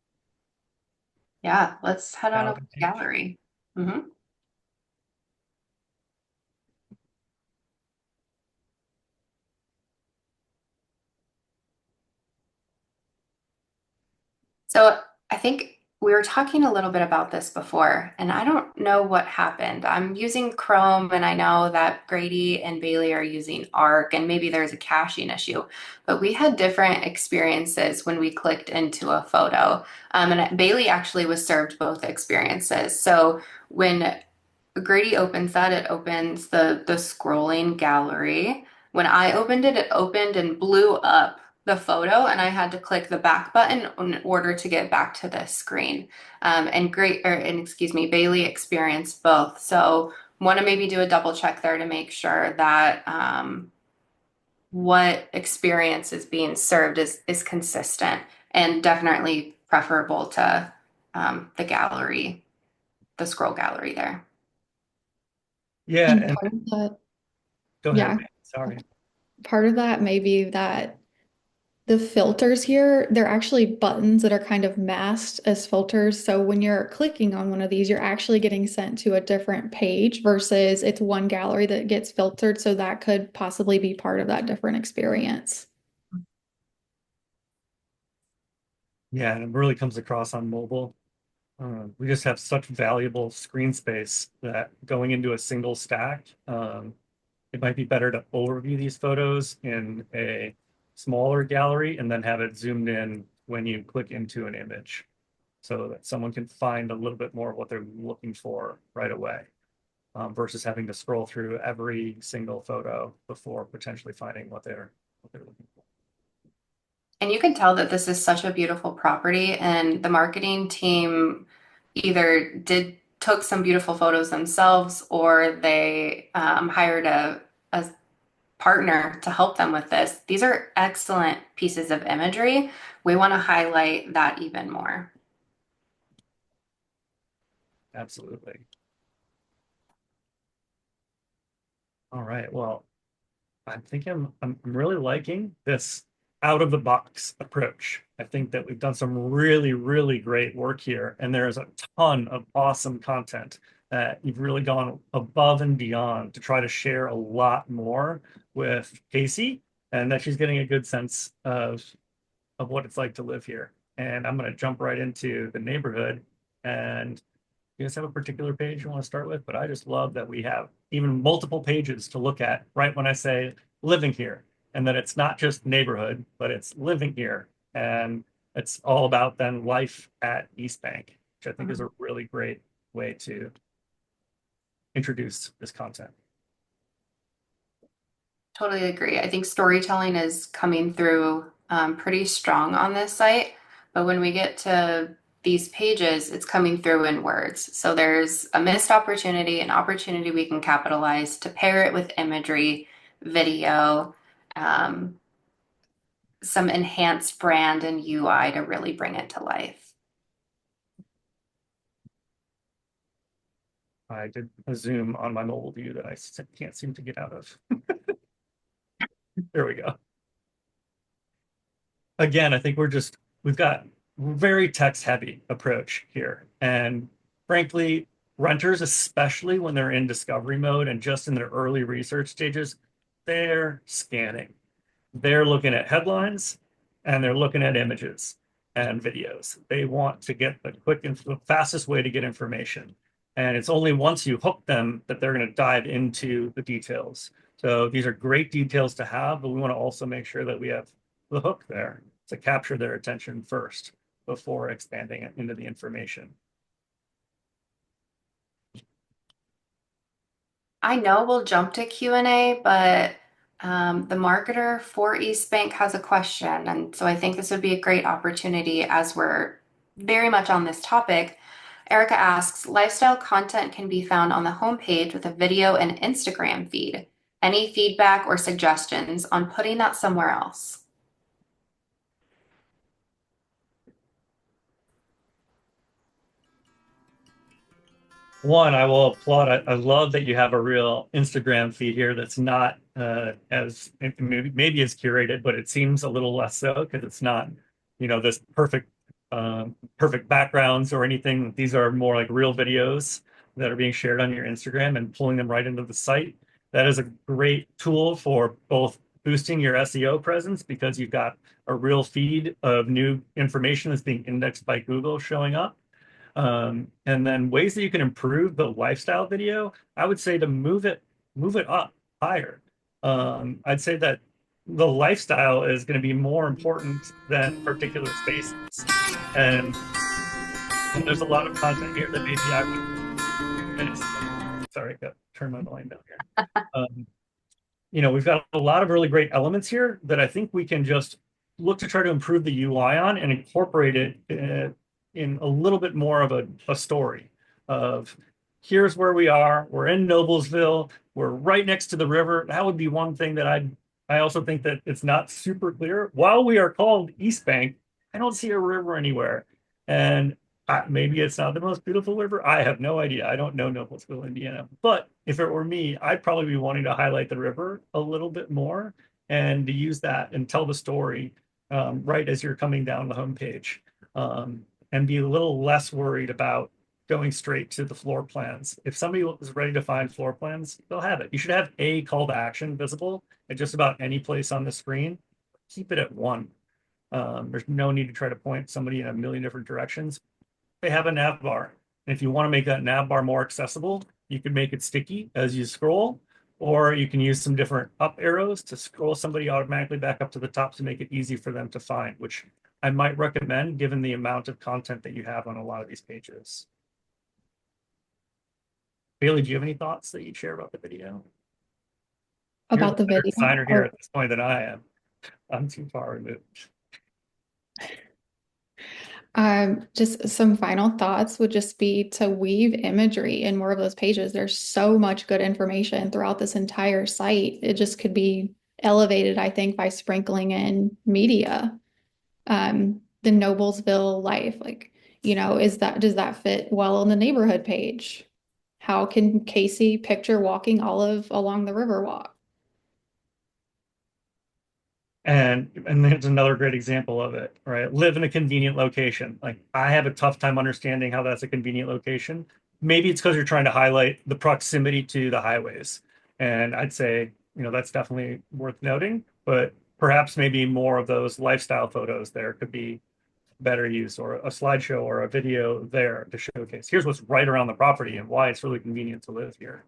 Yeah, let's head on over Gallery to the page. gallery. Mhm. So I think we were talking a little bit about this before, and I don't know what happened. I'm using Chrome, and I know that Grady and Bailey are using Arc, and maybe there's a caching issue, but we had different experiences when we clicked into a photo. And Bailey actually was served both experiences. So when Grady opens that, it opens the scrolling gallery. When I opened it, it opened and blew up the photo, and I had to click the back button in order to get back to the screen. And excuse me, Bailey experienced both. So want to maybe do a double check there to make sure that what experience is being served is consistent and definitely preferable to the gallery, the scroll gallery there. Yeah, And and part of that, Go ahead, Yeah. man. Sorry. Part of that may be that the filters here, they're actually buttons that are kind of masked as filters. So when you're clicking on one of these, you're actually getting sent to a different page versus it's one gallery that gets filtered. So that could possibly be part of that different experience. Yeah, and it really comes across on mobile. We just have such valuable screen space that going into a single stack, it might be better to overview these photos in a smaller gallery and then have it zoomed in when you click into an image so that someone can find a little bit more of what they're looking for right away, versus having to scroll through every single photo before potentially finding what they're looking for. And you can tell that this is such a beautiful property, and the marketing team either took some beautiful photos themselves, or they hired a partner to help them with this. These are excellent pieces of imagery. We want to highlight that even more. Absolutely. All right. Well, I think I'm really liking this out of the box approach. I think that we've done some really, really great work here, and there's a ton of awesome content that you've really gone above and beyond to try to share a lot more with Casey, and that she's getting a good sense of what it's like to live here. And I'm going to jump right into the neighborhood. And you guys have a particular page you want to start with? But I just love that we have even multiple pages to look at right when I say living here, and that it's not just neighborhood, but it's living here. And it's all about then life at East Bank, which I think is a really great way to introduce this content. Totally agree. I think storytelling is coming through pretty strong on this site, but when we get to these pages, it's coming through in words. So there's a missed opportunity, an opportunity we can capitalize to pair it with imagery, video, um, some enhanced brand and UI to really bring it to life. I did a zoom on my mobile view that I can't seem to get out of. There we go. Again, I think we've got very text heavy approach here. And frankly, renters, especially when they're in discovery mode and just in their early research stages, they're scanning. They're looking at headlines and they're looking at images and videos. They want to get the fastest way to get information. And it's only once you hook them that they're going to dive into the details. So these are great details to have, but we want to also make sure that we have the hook there to capture their attention first before expanding it into the information. I know we'll jump to Q&A, but the marketer for East Bank has a question. And so I think this would be a great opportunity as we're very much on this topic. Erica asks, lifestyle content can be found on the homepage with a video and Instagram feed. Any feedback or suggestions on putting that somewhere else? One, I will applaud. I love that you have a real Instagram feed here that's not as maybe as curated, but it seems a little less so because it's not, this perfect backgrounds or anything. These are more like real videos that are being shared on your Instagram and pulling them right into the site. That is a great tool for both boosting your SEO presence because you've got a real feed of new information that's being indexed by Google showing up, and then ways that you can improve the lifestyle video, I would say to move it up higher. I'd say that the lifestyle is going to be more important than particular spaces. And, and there's a lot of content here that maybe I would, sorry, I got to turn my volume down here. We've got a lot of really great elements here that I think we can just look to try to improve the UI on and incorporate it in a little bit more of a story of here's where we are. We're in Noblesville. We're right next to the river. That would be one thing that I also think that it's not super clear. While we are called East Bank, I don't see a river anywhere. And Maybe it's not the most beautiful river. I have no idea. I don't know Noblesville, Indiana. But if it were me, I'd probably be wanting to highlight the river a little bit more and to use that and tell the story right as you're coming down the homepage, and be a little less worried about going straight to the floor plans. If somebody is ready to find floor plans, they'll have it. You should have a call to action visible at just about any place on the screen. Keep it at one. There's no need to try to point somebody in a million different directions. They have a nav bar. And if you want to make that nav bar more accessible, you can make it sticky as you scroll, or you can use some different up arrows to scroll somebody automatically back up to the top to make it easy for them to find, which I might recommend given the amount of content that you have on a lot of these pages. Bailey, do you have any thoughts that you'd share about the video? You're the About the better video. designer here Oh, at this point than I am. I'm too far removed. just some final thoughts would just be to weave imagery in more of those pages. There's so much good information throughout this entire site. It just could be elevated, I think, by sprinkling in media. The Noblesville life, like, does that fit well on the neighborhood page? How can Casey picture walking Olive along the Riverwalk? And there's another great example of it, right? Live in a convenient location. Like I have a tough time understanding how that's a convenient location. Maybe it's because you're trying to highlight the proximity to the highways. And I'd say, that's definitely worth noting, but perhaps maybe more of those lifestyle photos there could be better use, or a slideshow or a video there to showcase here's what's right around the property and why it's really convenient to live here.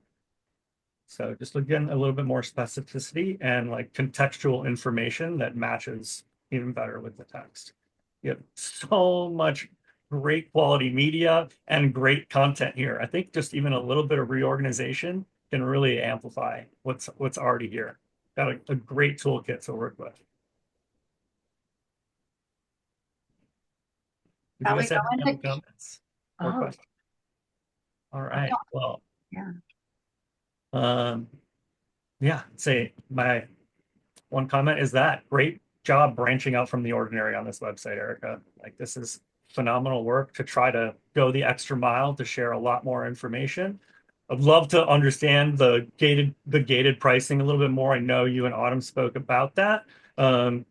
So just again, a little bit more specificity and like contextual information that matches even better with the text. You have so much great quality media and great content here. I think just even a little bit of reorganization can really amplify what's already here. Got a great toolkit to work with. Did you Shall we guys go have any other into? comments or Oh, questions? All right. Well, yeah. um, yeah, say my one comment is that great job branching out from the ordinary on this website, Erica. Like this is phenomenal work to try to go the extra mile to share a lot more information. I'd love to understand the gated pricing a little bit more. I know you and Autumn spoke about that. Um,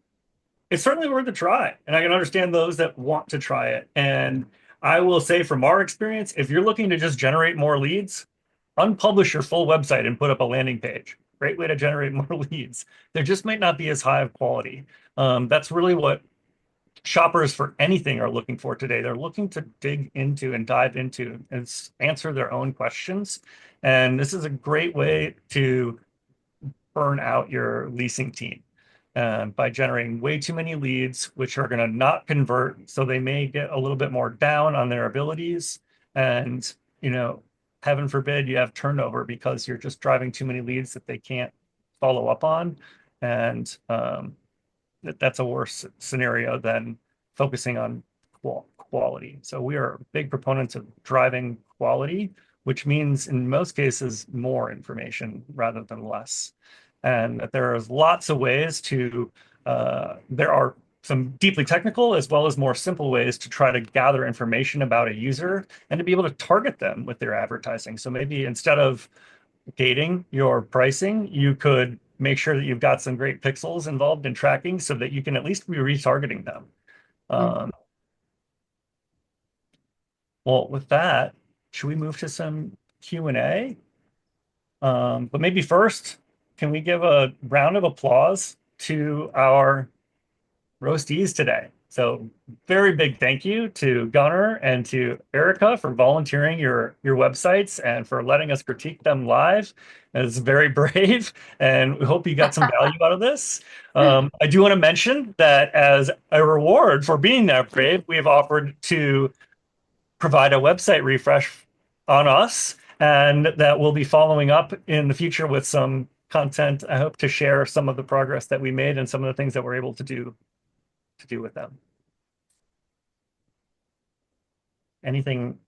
it's certainly worth a try, and I can understand those that want to try it. And I will say from our experience, if you're looking to just generate more leads, unpublish your full website and put up a landing page. Great way to generate more leads. They just might not be as high of quality. That's really what shoppers for anything are looking for today. They're looking to dig into and dive into and answer their own questions. And this is a great way to burn out your leasing team by generating way too many leads, which are going to not convert. So they may get a little bit more down on their abilities. And, heaven forbid you have turnover because you're just driving too many leads that they can't follow up on. And that's a worse scenario than focusing on quality. So we are big proponents of driving quality, which means in most cases more information rather than less. And that there is lots of ways to, there are some deeply technical as well as more simple ways to try to gather information about a user and to be able to target them with their advertising. So maybe instead of gating your pricing, you could make sure that you've got some great pixels involved in tracking so that you can at least be retargeting them. Mm. Um, well, with that, should we move to some Q&A? But maybe first, can we give a round of applause to our roastees today? So very big thank you to Gunnar and to Erica for volunteering your websites and for letting us critique them live. It's very brave, and we hope you got some value out of this. I do want to mention that as a reward for being that brave, we have offered to provide a website refresh on us, and that we'll be following up in the future with some content. I hope to share some of the progress that we made and some of the things that we're able to do with them. Anything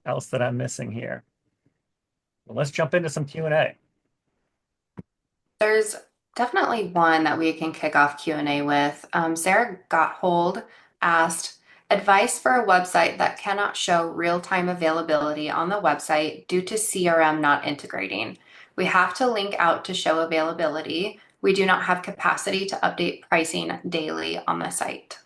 else that I'm missing here? Well, let's jump into some Q&A. There's definitely one that we can kick off Q&A with. Sarah Gotthold asked, Advice for a website that cannot show real-time availability on the website due to CRM not integrating. We have to link out to show availability. We do not have capacity to update pricing daily on the site.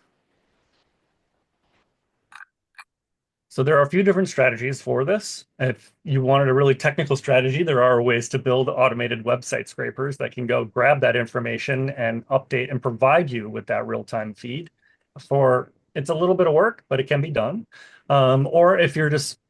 So there are a few different strategies for this. If you wanted a really technical strategy, there are ways to build automated website scrapers that can go grab that information and update and provide you with that real-time feed. For it's a little bit of work, but it can be done. Or if you're just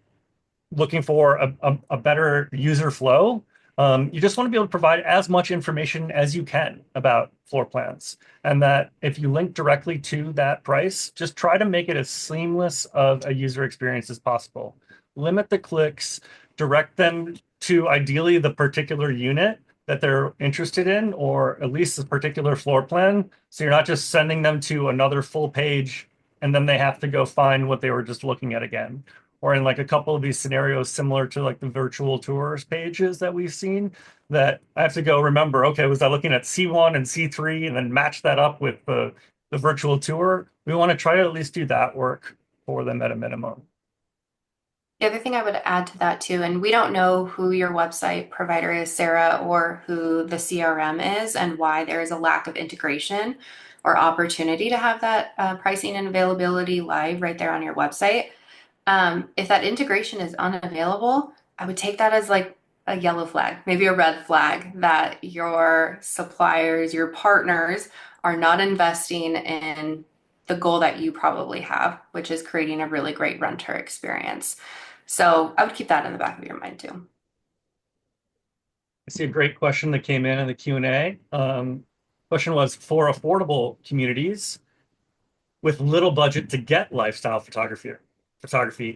looking for a better user flow, you just want to be able to provide as much information as you can about floor plans. And that if you link directly to that price, just try to make it as seamless of a user experience as possible. Limit the clicks, direct them to ideally the particular unit that they're interested in, or at least a particular floor plan. So you're not just sending them to another full page and then they have to go find what they were just looking at again. Or in like a couple of these scenarios similar to like the virtual tours pages that we've seen, that I have to go remember, okay, was I looking at C1 and C3 and then match that up with the virtual tour? We want to try to at least do that work for them at a minimum. The other thing I would add to that too, and we don't know who your website provider is, Sarah, or who the CRM is, and why there is a lack of integration or opportunity to have that pricing and availability live right there on your website. If that integration is unavailable, I would take that as like a yellow flag, maybe a red flag that your suppliers, your partners are not investing in the goal that you probably have, which is creating a really great renter experience. So I would keep that in the back of your mind too. I see a great question that came in the Q&A. Question was, for affordable communities with little budget to get lifestyle photography,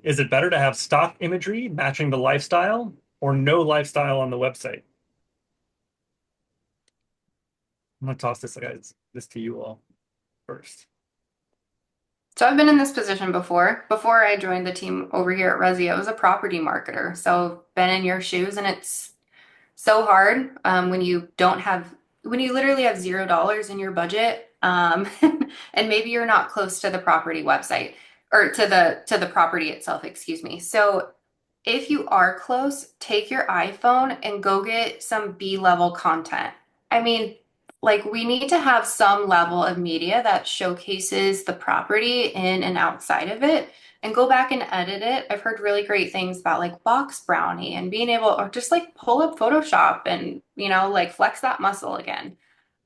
is it better to have stock imagery matching the lifestyle or no lifestyle on the website? I'm gonna toss this to you all first. So I've been in this position before. Before I joined the team over here at Resi, I was a property marketer. So been in your shoes, and it's so hard when you don't have, when you literally have $0 in your budget, and maybe you're not close to the property website or to the property itself, excuse me. So if you are close, take your iPhone and go get some B-level content. I mean, like we need to have some level of media that showcases the property in and outside of it and go back and edit it. I've heard really great things about like box brownie and being able, or just like pull up Photoshop and, like flex that muscle again.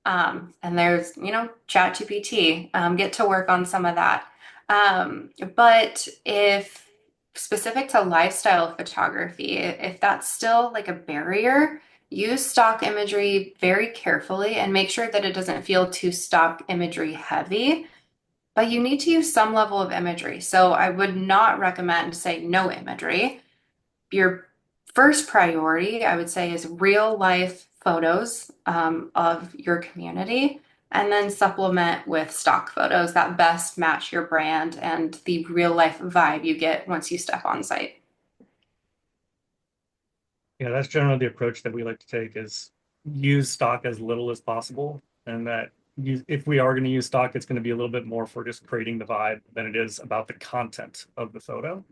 And there's, ChatGPT, get to work on some of that. But if specific to lifestyle photography, if that's still like a barrier, use stock imagery very carefully and make sure that it doesn't feel too stock imagery heavy. But you need to use some level of imagery. So I would not recommend, say, no imagery. Your first priority, I would say, is real life photos of your community, and then supplement with stock photos that best match your brand and the real life vibe you get once you step on site. Yeah, that's generally the approach that we like to take is use stock as little as possible. And that if we are going to use stock, it's going to be a little bit more for just creating the vibe than it is about the content of the photo.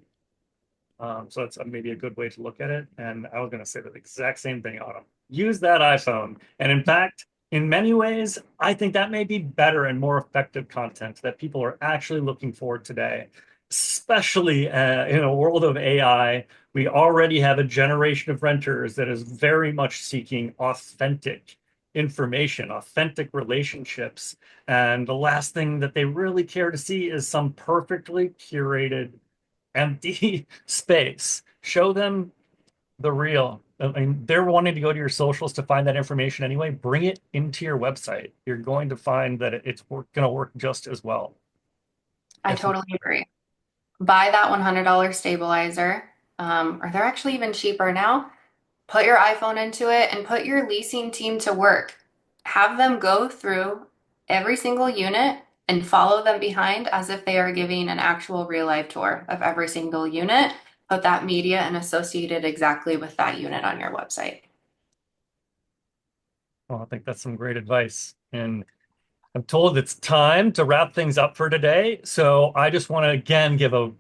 So that's maybe a good way to look at it. And I was going to say the exact same thing, Autumn. Use that iPhone. And in fact, in many ways, I think that may be better and more effective content that people are actually looking for today, especially in a world of AI. We already have a generation of renters that is very much seeking authentic information, authentic relationships. And the last thing that they really care to see is some perfectly curated empty space. Show them the real. I mean, they're wanting to go to your socials to find that information anyway. Bring it into your website. You're going to find that it's going to work just as well. I If totally agree. Buy that $100 stabilizer, or they're actually even cheaper now. Put your iPhone into it and put your leasing team to work. Have them go through every single unit and follow them behind as if they are giving an actual real life tour of every single unit. Put that media and associate it exactly with that unit on your website. well, I think that's some great advice. And I'm told it's time to wrap things up for today. So I just want to again give a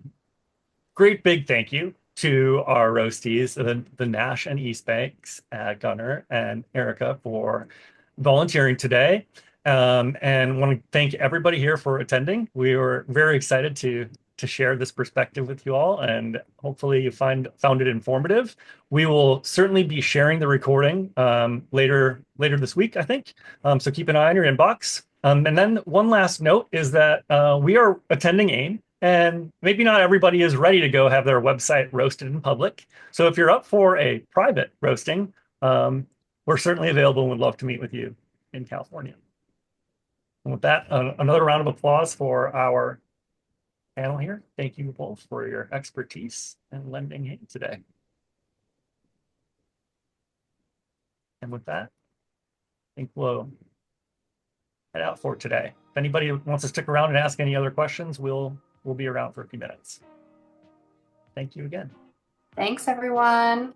great big thank you to our roasties, the Nash and East Banks, Gunnar and Erica for volunteering today. And want to thank everybody here for attending. We were very excited to share this perspective with you all, and hopefully you found it informative. We will certainly be sharing the recording later this week, I think. So keep an eye on your inbox. And then one last note is that we are attending AIM, and maybe not everybody is ready to go have their website roasted in public. So if you're up for a private roasting, we're certainly available and would love to meet with you in California. And with that, another round of applause for our panel here. Thank you both for your expertise and lending hand today. And with that, I think we'll head out for today. If anybody wants to stick around and ask any other questions, we'll be around for a few minutes. Thank you again. Thanks, everyone.